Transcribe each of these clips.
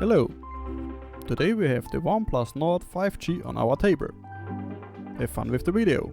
Hello! Today we have the OnePlus Nord 5G on our table. Have fun with the video!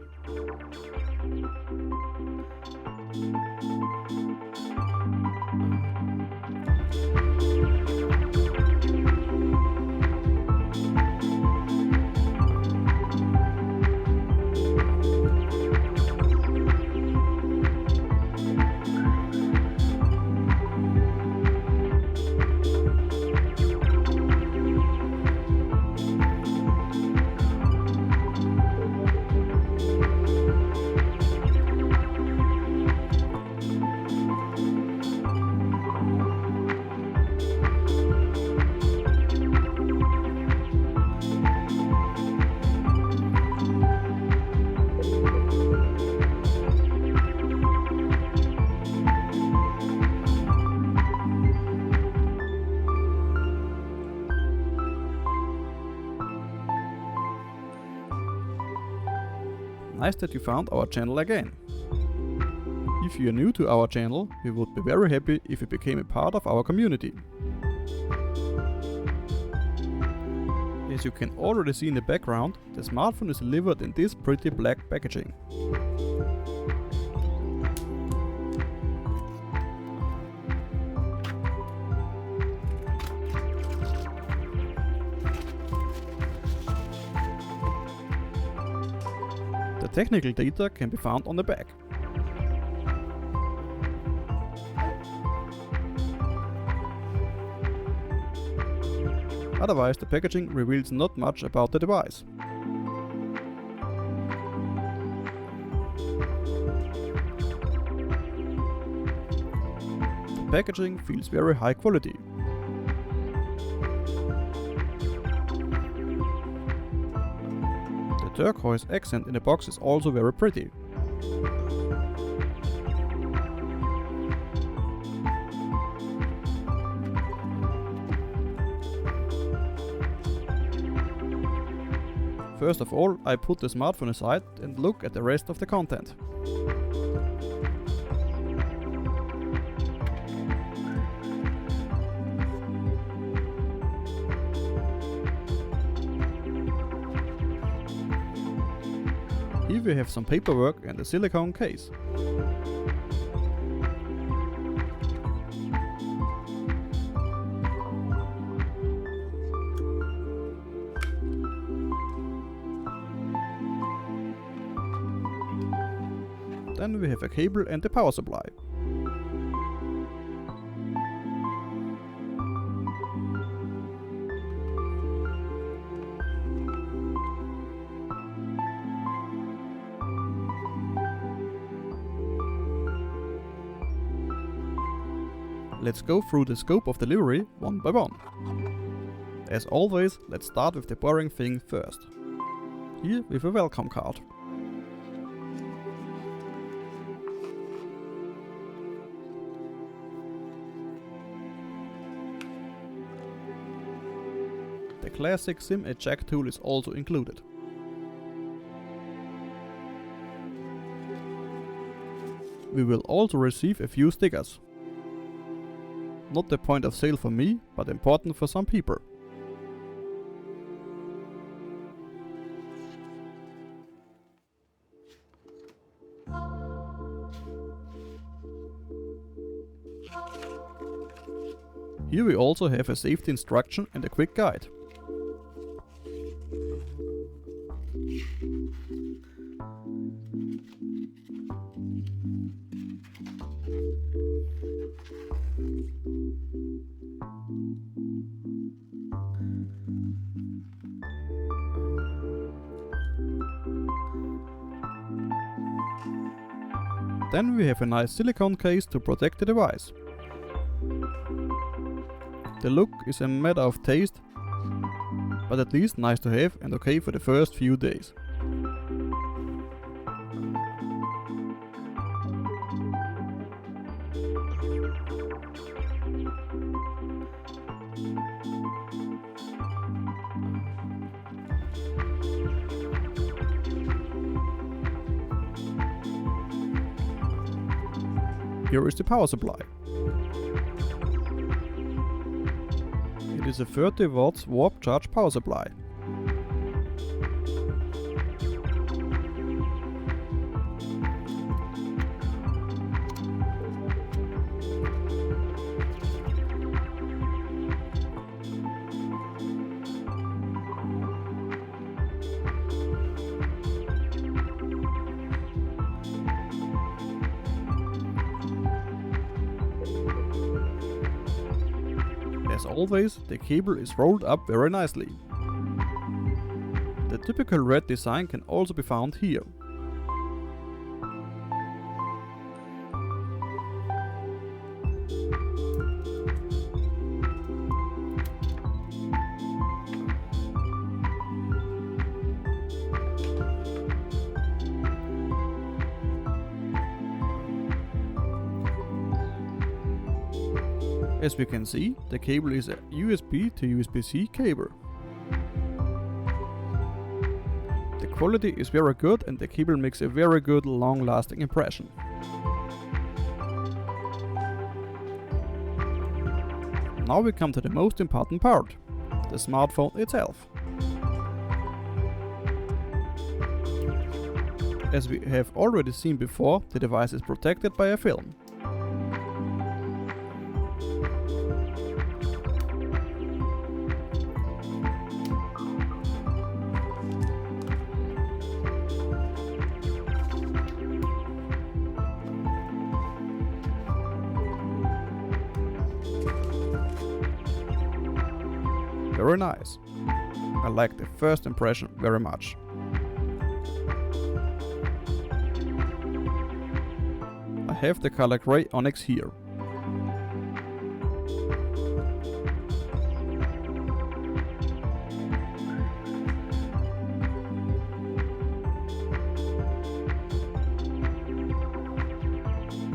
Nice that you found our channel again. If you are new to our channel, we would be very happy if you became a part of our community. As you can already see in the background, the smartphone is delivered in this pretty black packaging. The technical data can be found on the back. Otherwise, the packaging reveals not much about the device. The packaging feels very high quality. The turquoise accent in the box is also very pretty. First of all, I put the smartphone aside and look at the rest of the content. Here we have some paperwork and a silicone case. Then we have a cable and the power supply. Let's go through the scope of delivery one by one. As always, let's start with the boring thing first. Here with a welcome card. The classic SIM eject tool is also included. We will also receive a few stickers. Not the point of sale for me, but important for some people. Here we also have a safety instruction and a quick guide. Then we have a nice silicone case to protect the device. The look is a matter of taste, but at least nice to have and okay for the first few days. Here is the power supply. It is a 30 watts warp charge power supply. As always, the cable is rolled up very nicely. The typical red design can also be found here. As we can see, the cable is a USB to USB-C cable. The quality is very good and the cable makes a very good long-lasting impression. Now we come to the most important part, the smartphone itself. As we have already seen before, the device is protected by a film. Very nice. I like the first impression very much. I have the color grey onyx here.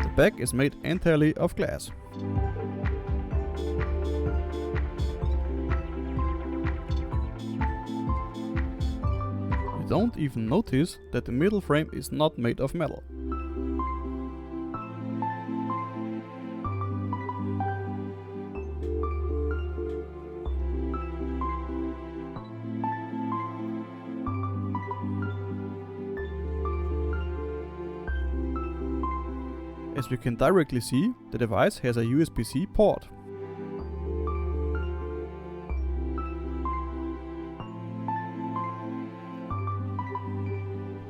The back is made entirely of glass. You don't even notice that the middle frame is not made of metal. As we can directly see, the device has a USB-C port.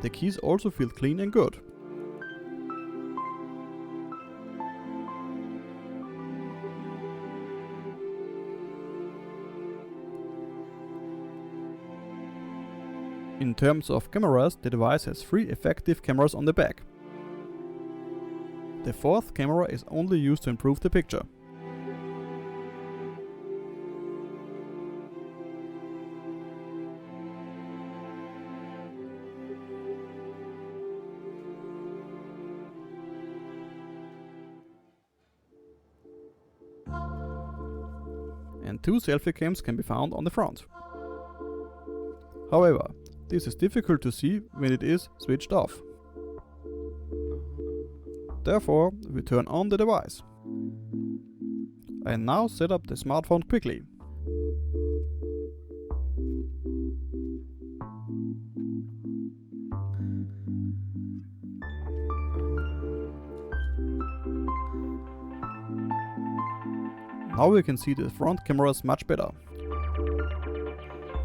The keys also feel clean and good. In terms of cameras, the device has 3 effective cameras on the back. The 4th camera is only used to improve the picture. And 2 selfie cams can be found on the front. However, this is difficult to see when it is switched off. Therefore, we turn on the device. I now set up the smartphone quickly. Now we can see the front cameras much better.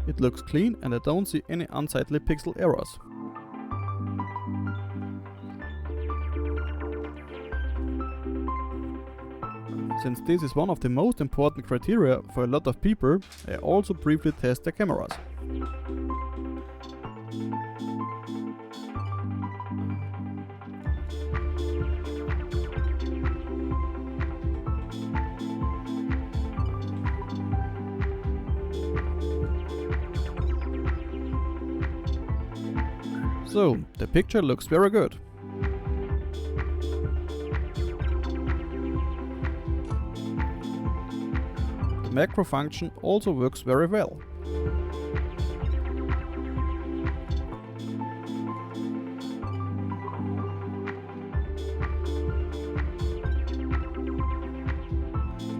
It looks clean and I don't see any unsightly pixel errors. Since this is one of the most important criteria for a lot of people, I also briefly test the cameras. So, the picture looks very good. The macro function also works very well.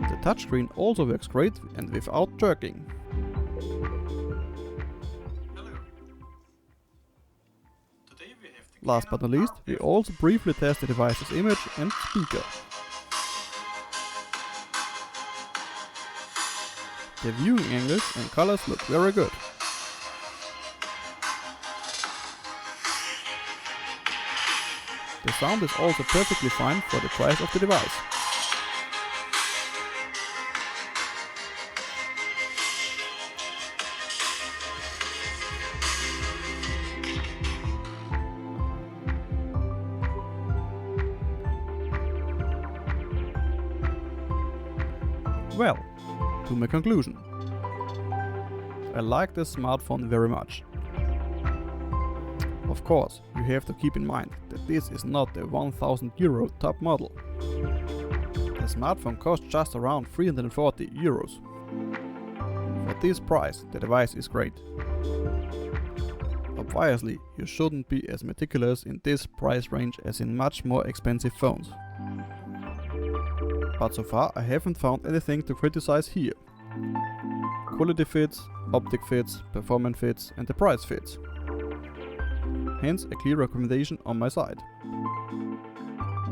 The touchscreen also works great and without jerking. Last but not least, we also briefly test the device's image and speaker. The viewing angles and colors look very good. The sound is also perfectly fine for the price of the device. Well, to my conclusion. I like this smartphone very much. Of course, you have to keep in mind that this is not the 1000 euro top model. The smartphone costs just around 340 euros. For this price, the device is great. Obviously, you shouldn't be as meticulous in this price range as in much more expensive phones. But so far I haven't found anything to criticize here. Quality fits, optic fits, performance fits and the price fits. Hence a clear recommendation on my side.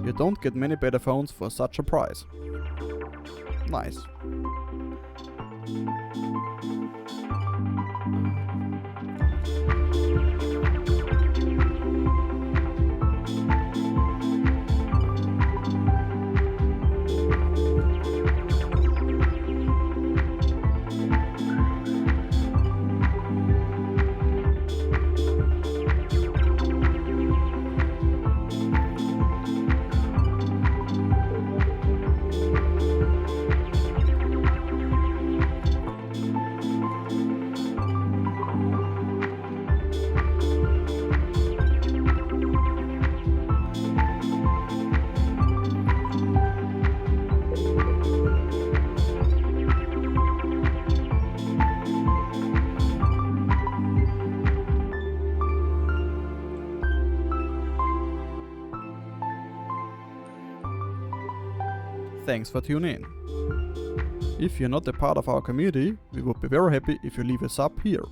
You don't get many better phones for such a price. Nice. Thanks for tuning in. If you're not a part of our community, we would be very happy if you leave a sub here.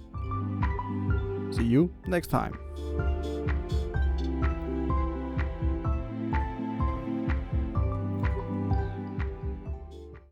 See you next time.